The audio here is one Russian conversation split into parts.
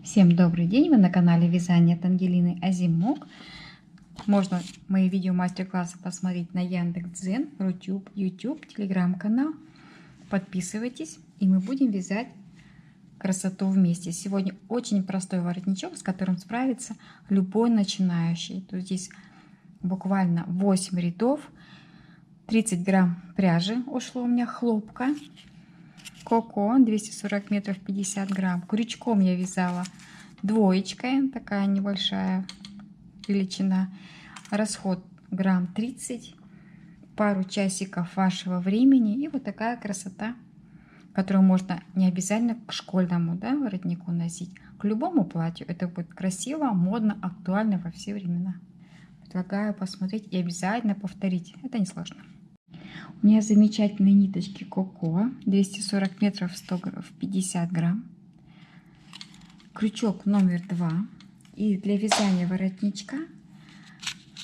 Всем добрый день! Вы на канале Вязание от Ангелины Азимок. Можно мои видео мастер-классы посмотреть на Яндекс.Дзен, Рутюб, YouTube, Телеграм-канал. Подписывайтесь, и мы будем вязать красоту вместе. Сегодня очень простой воротничок, с которым справится любой начинающий. То здесь буквально 8 рядов, 30 грамм пряжи ушло у меня, хлопка. Коко 240 метров 50 грамм. Крючком я вязала двоечкой, такая небольшая величина. Расход грамм 30, пару часиков вашего времени. И вот такая красота, которую можно не обязательно к школьному воротнику носить. К любому платью это будет красиво, модно, актуально во все времена. Предлагаю посмотреть и обязательно повторить. Это не сложно. У меня замечательные ниточки Коко, 240 метров 50 грамм. Крючок номер 2. И для вязания воротничка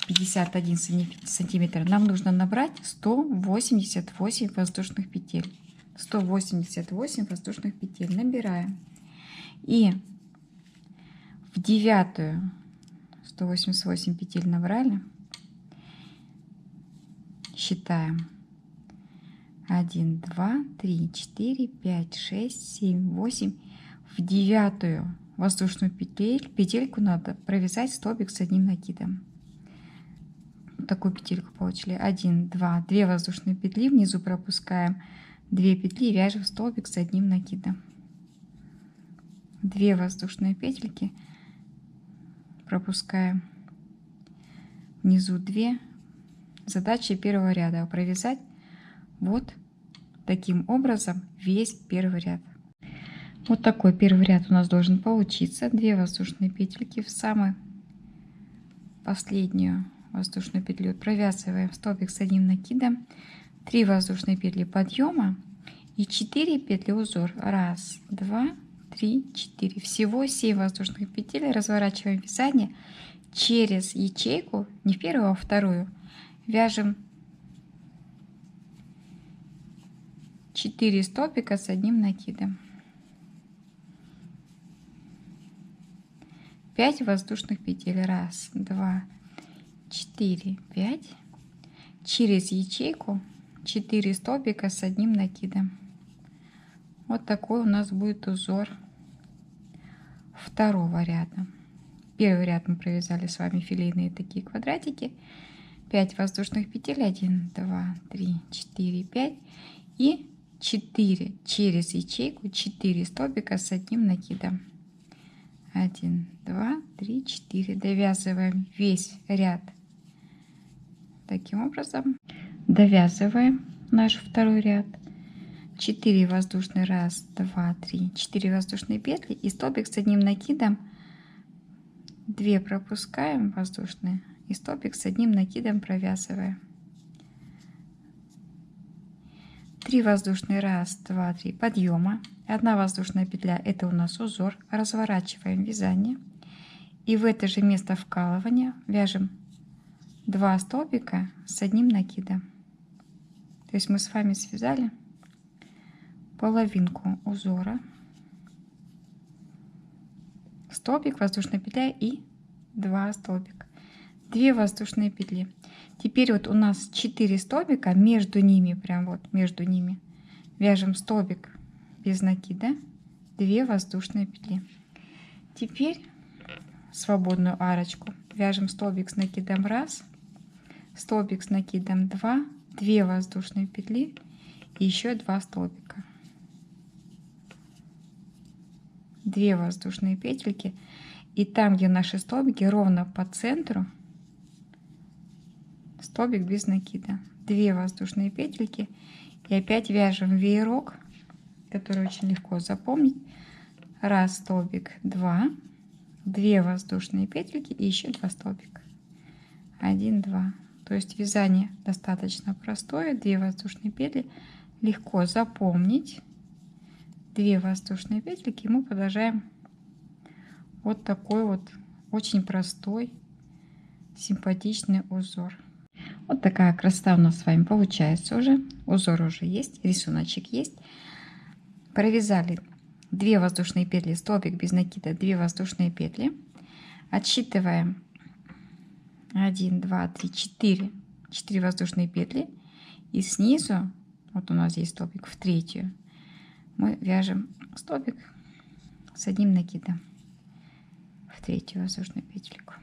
51 сантиметр нам нужно набрать 188 воздушных петель. 188 воздушных петель набираем. И в 9-ю 188 петель набрали. Считаем. 1, 2, 3, 4, 5, 6, 7, 8. В 9-ю воздушную петельку надо провязать столбик с одним накидом. Вот такую петельку получили. 1, 2, 2 воздушные петли. Внизу пропускаем 2 петли и вяжем столбик с одним накидом. 2 воздушные петельки. Пропускаем внизу 2. Задача первого ряда провязать вот таким образом весь первый ряд. Вот такой первый ряд у нас должен получиться. 2 воздушные петельки в самую последнюю воздушную петлю провязываем столбик с одним накидом, 3 воздушные петли подъема и 4 петли узор. 1, 2, 3, 4. Всего 7 воздушных петель. Разворачиваем вязание через ячейку, не в первую, а вторую. Вяжем 4 столбика с одним накидом. 5 воздушных петель. 1, 2, 4, 5. Через ячейку 4 столбика с одним накидом. Вот такой у нас будет узор второго ряда. Первый ряд мы провязали с вами филейные такие квадратики. 5 воздушных петель. 1, 2, 3, 4, 5. И 4 через ячейку 4 столбика с одним накидом. 1, 2, 3, 4. Довязываем весь ряд таким образом. Довязываем наш второй ряд. 4 воздушные. 1, 2, 3, 4 воздушные петли и столбик с одним накидом. 2 пропускаем воздушные и столбик с одним накидом провязываем. 3 воздушные. 1, 2, 3 подъема. 1 воздушная петля, это у нас узор. Разворачиваем вязание и в это же место вкалывания вяжем 2 столбика с одним накидом. То есть мы с вами связали половинку узора, столбик, воздушная петля и 2 столбика, 2 воздушные петли. Теперь вот у нас 4 столбика, между ними, прям вот между ними вяжем столбик без накида, 2 воздушные петли. Теперь свободную арочку вяжем столбик с накидом 1, столбик с накидом 2, 2 воздушные петли и еще 2 столбика, 2 воздушные петельки. И там, где наши столбики, ровно по центру столбик без накида, 2 воздушные петельки и опять вяжем веерок, который очень легко запомнить. 1 столбик, 2, 2 воздушные петельки и еще 2 столбика, 1, 2. То есть вязание достаточно простое. 2 воздушные петли легко запомнить, 2 воздушные петельки. Мы продолжаем вот такой вот очень простой, симпатичный узор. Вот такая красота у нас с вами получается уже. Узор уже есть, рисуночек есть. Провязали 2 воздушные петли, столбик без накида, 2 воздушные петли. Отсчитываем 1, 2, 3, 4 воздушные петли. И снизу, вот у нас здесь столбик, в третью, мы вяжем столбик с одним накидом в третью воздушную петельку.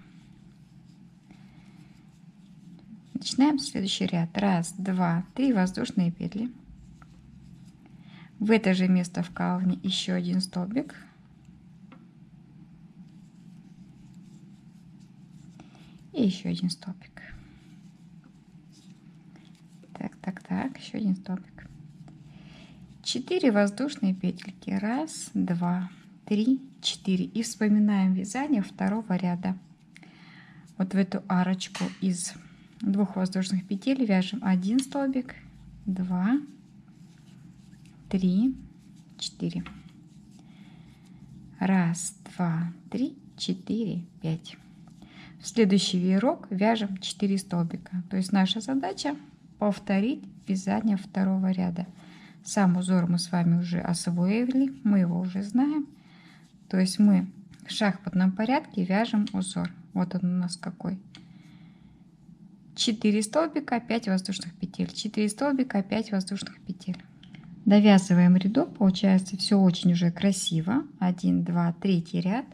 Начинаем следующий ряд. 1, 2, 3 воздушные петли. В это же место вкалывания еще один столбик. И еще один столбик. Так, еще один столбик. 4 воздушные петельки. 1, 2, 3, 4. И вспоминаем вязание второго ряда. Вот в эту арочку из 2 воздушных петель вяжем 1 столбик, 2, 3, 4. 1, 2, 3, 4, 5. В следующий веерок вяжем 4 столбика. То есть наша задача повторить вязание второго ряда. Сам узор мы с вами уже освоили, мы его уже знаем. То есть мы в шахматном порядке вяжем узор. Вот он у нас какой. 4 столбика, 5 воздушных петель. 4 столбика, 5 воздушных петель. Довязываем рядок. Получается все очень уже красиво. 1, 2, 3 ряд.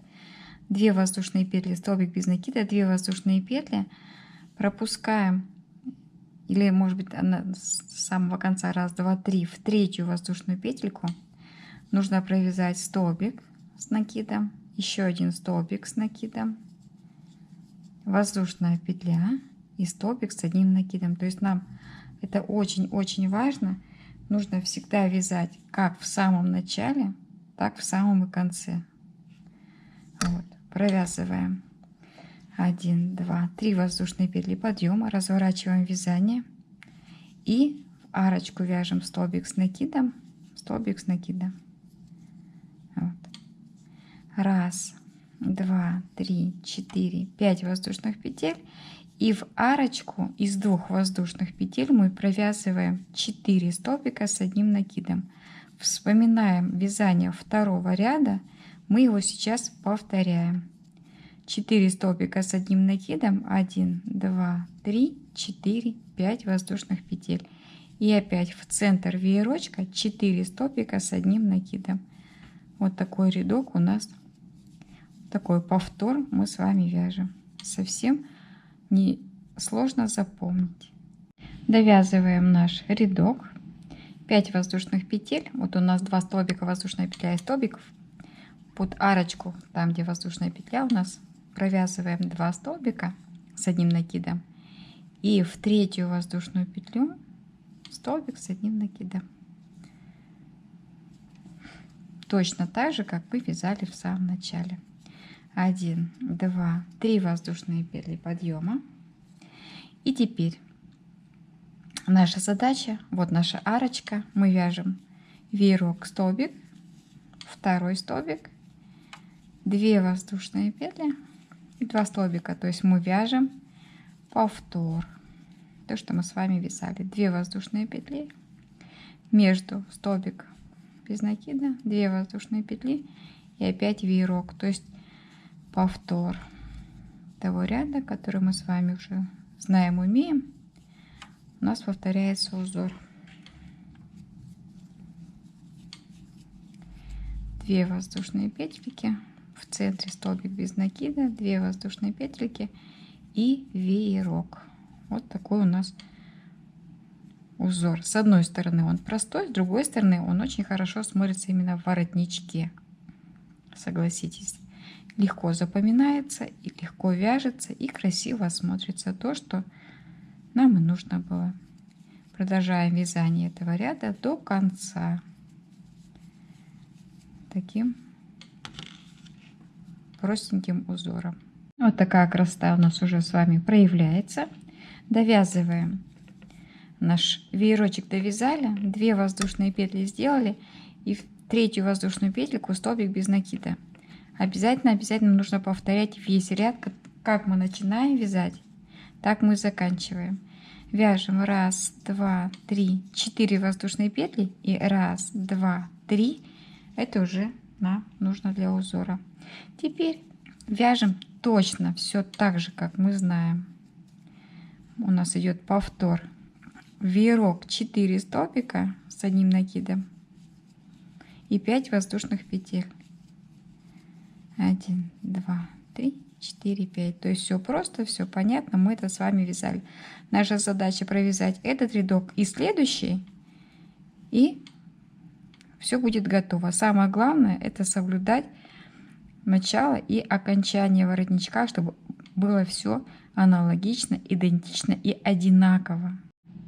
2 воздушные петли, столбик без накида, 2 воздушные петли. Пропускаем, или может быть с самого конца 1, 2, 3 в третью воздушную петельку. Нужно провязать столбик с накидом, еще один столбик с накидом, воздушная петля и столбик с одним накидом. То есть нам это очень-очень важно. Нужно всегда вязать как в самом начале, так в самом конце. Вот. Провязываем 1, 2, 3 воздушные петли подъема, разворачиваем вязание и в арочку вяжем столбик с накидом, столбик с накидом. Вот. 1, 2, 3, 4, 5 воздушных петель. И в арочку из 2 воздушных петель мы провязываем 4 столбика с одним накидом. Вспоминаем вязание второго ряда, мы его сейчас повторяем. 4 столбика с одним накидом, 1, 2, 3, 4, 5 воздушных петель. И опять в центр веерочка 4 столбика с одним накидом. Вот такой рядок у нас, такой повтор мы с вами вяжем. Совсем не сложно запомнить. Довязываем наш рядок. 5 воздушных петель. Вот у нас 2 столбика, воздушная петля и столбик. Под арочку, там где воздушная петля, у нас провязываем 2 столбика с одним накидом. И в третью воздушную петлю столбик с одним накидом. Точно так же, как мы вязали в самом начале. 1, 2, 3 воздушные петли подъема. И теперь наша задача, вот наша арочка, мы вяжем веерок, столбик, второй столбик, 2 воздушные петли и 2 столбика. То есть мы вяжем повтор, то, что мы с вами вязали. 2 воздушные петли, между столбик без накида, 2 воздушные петли и опять веерок. То есть повтор того ряда, который мы с вами уже знаем, умеем. У нас повторяется узор. 2 воздушные петельки, в центре столбик без накида, 2 воздушные петельки и веерок. Вот такой у нас узор. С одной стороны он простой, с другой стороны он очень хорошо смотрится именно в воротничке. Согласитесь, легко запоминается и легко вяжется, и красиво смотрится то, что нам и нужно было. Продолжаем вязание этого ряда до конца. Таким простеньким узором. Вот такая красота у нас уже с вами проявляется. Довязываем наш веерочек, довязали, 2 воздушные петли сделали, и в третью воздушную петельку столбик без накида. Обязательно нужно повторять весь ряд, как мы начинаем вязать, так мы заканчиваем. Вяжем 1, 2, 3, 4 воздушные петли и 1, 2, 3. Это уже нам нужно для узора. Теперь вяжем точно все так же, как мы знаем. У нас идет повтор. Веерок 4 столбика с одним накидом и 5 воздушных петель. 1, 2, 3, 4, 5. То есть все просто, все понятно. Мы это с вами вязали. Наша задача провязать этот рядок и следующий, и все будет готово. Самое главное — это соблюдать начало и окончание воротничка, чтобы было все аналогично, идентично и одинаково.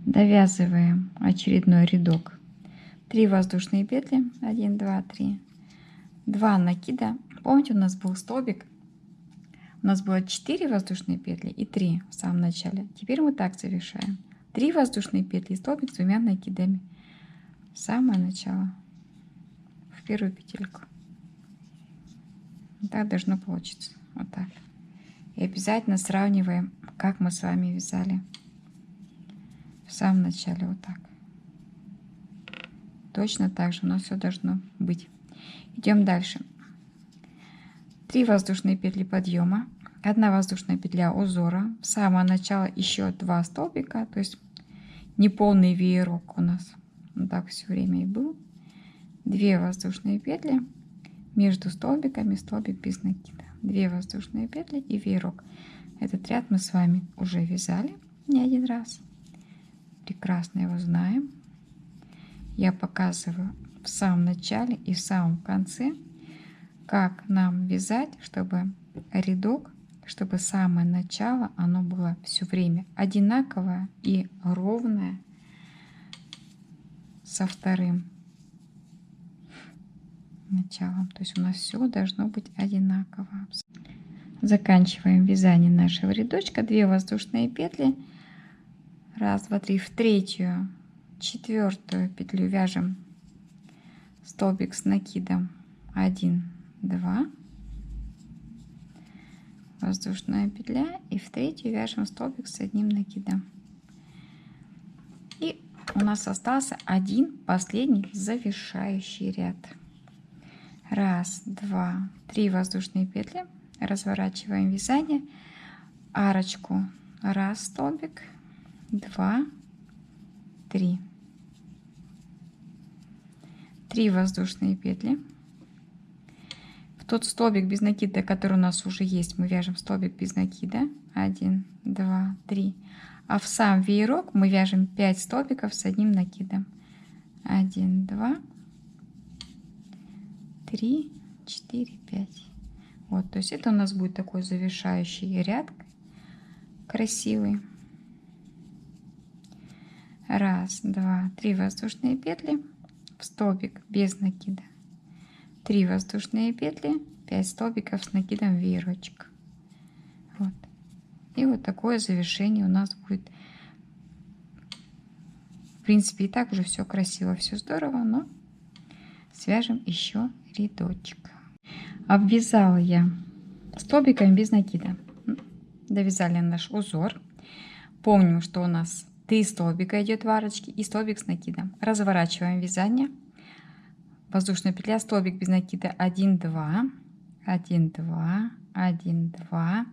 Довязываем очередной рядок. 3 воздушные петли, 1, 2, 3, 2 накида. Помните, у нас был столбик, у нас было 4 воздушные петли и 3 в самом начале. Теперь мы так завершаем: 3 воздушные петли и столбик с 2 накидами. Самое начало, в первую петельку. Так должно получиться. Вот так. И обязательно сравниваем, как мы с вами вязали в самом начале. Вот так. Точно так же у нас все должно быть. Идем дальше. 3 воздушные петли подъема, 1 воздушная петля узора, в самое начало еще 2 столбика, то есть неполный веерок у нас. Вот так все время и был. 2 воздушные петли между столбиками, столбик без накида. 2 воздушные петли и веерок. Этот ряд мы с вами уже вязали не один раз. Прекрасно его знаем. Я показываю в самом начале и в самом конце, как нам вязать, чтобы рядок, чтобы самое начало, оно было все время одинаковое и ровное со вторым началом. То есть у нас все должно быть одинаково. Заканчиваем вязание нашего рядочка. 2 воздушные петли. 1, 2, 3. В третью, четвертую петлю вяжем столбик с накидом. 1, 2. Воздушная петля. И в третью вяжем столбик с одним накидом. И у нас остался один последний завершающий ряд. 1, 2, 3 воздушные петли. Разворачиваем вязание. Арочку. 1 столбик. 2, 3. 3 воздушные петли. В тот столбик без накида, который у нас уже есть, мы вяжем столбик без накида. 1, 2, 3. А в сам веерок мы вяжем 5 столбиков с одним накидом. 1, 2, 3, 4, 5. Вот, то есть это у нас будет такой завершающий ряд красивый. 1, 2, 3 воздушные петли в столбик без накида. 3 воздушные петли, 5 столбиков с накидом в веерочек. Вот. И вот такое завершение у нас будет. В принципе, и так уже все красиво, все здорово, но свяжем еще рядочек. Обвязала я столбиками без накида. Довязали наш узор. Помним, что у нас 3 столбика идет в арочке и столбик с накидом. Разворачиваем вязание. Воздушная петля, столбик без накида. 1, 2, 1, 2, 1, 2,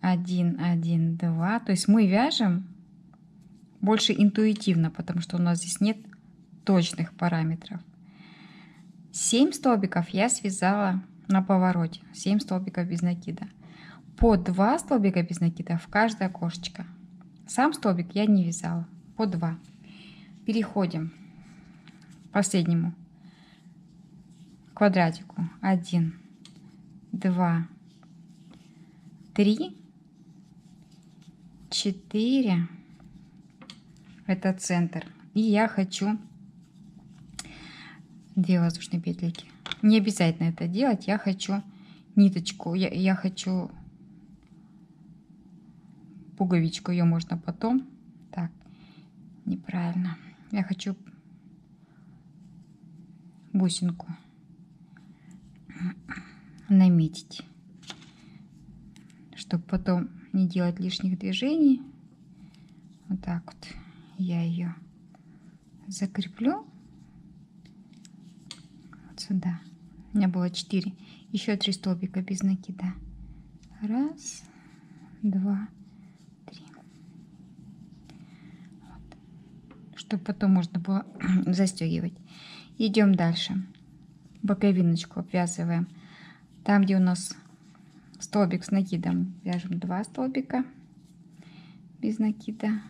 1, 1, 2. То есть мы вяжем больше интуитивно, потому что у нас здесь нет точных параметров. 7 столбиков я связала на повороте. 7 столбиков без накида. По 2 столбика без накида в каждое окошечко. Сам столбик я не вязала. По 2. Переходим к последнему квадратику. 1, 2, 3, 4. Это центр. И я хочу 2 воздушные петельки. Не обязательно это делать. Я хочу ниточку. Я хочу пуговичку. Ее можно потом. Так, неправильно. Я хочу бусинку наметить, чтобы потом не делать лишних движений. Вот так вот я ее закреплю. Вот сюда У меня было 4. Еще 3 столбика без накида. 1, 2, 3. Вот. Чтобы потом можно было застегивать. Идем дальше. Боковиночку обвязываем. Там, где у нас столбик с накидом, вяжем 2 столбика без накида.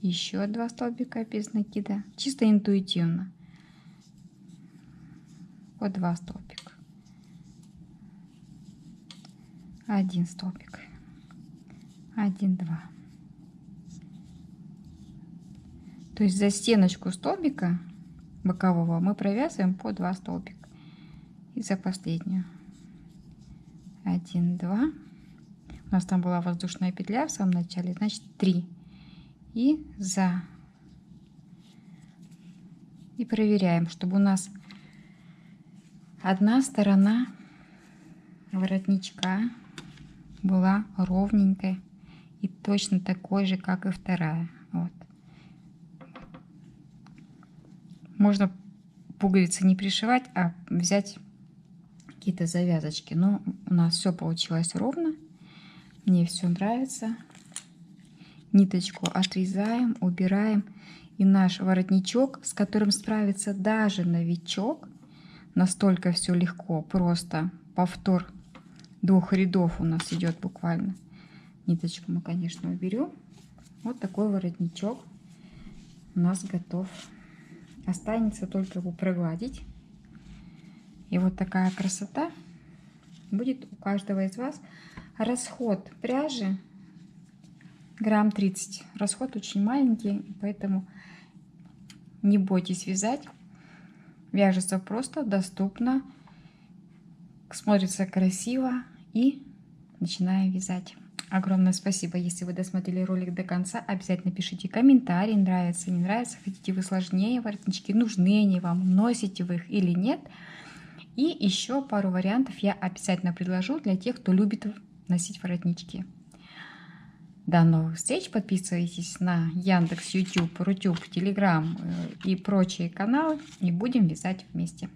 Еще 2 столбика без накида. Чисто интуитивно. По 2 столбика. 1 столбик. 1, 2. То есть за стеночку столбика бокового мы провязываем по 2 столбика. И за последнюю. 1, 2. У нас там была воздушная петля в самом начале, значит 3. И за. И проверяем, чтобы у нас одна сторона воротничка была ровненькой и точно такой же, как и вторая. Вот. Можно пуговицы не пришивать, а взять какие-то завязочки. Но у нас все получилось ровно. Мне все нравится. Ниточку отрезаем, убираем. И наш воротничок, с которым справится даже новичок, настолько все легко, просто повтор 2 рядов у нас идет буквально. Ниточку мы, конечно, уберем. Вот такой воротничок у нас готов. Останется только его прогладить. И вот такая красота будет у каждого из вас. Расход пряжи грамм 30. Расход очень маленький, поэтому не бойтесь вязать. Вяжется просто, доступно, смотрится красиво, и начинаем вязать. Огромное спасибо, если вы досмотрели ролик до конца. Обязательно пишите комментарии, нравится, не нравится, хотите вы сложнее воротнички, нужны они вам, носите вы их или нет. И еще пару вариантов я обязательно предложу для тех, кто любит носить воротнички. До новых встреч. Подписывайтесь на Яндекс, YouTube, Рутюб, Телеграм и прочие каналы. И будем вязать вместе.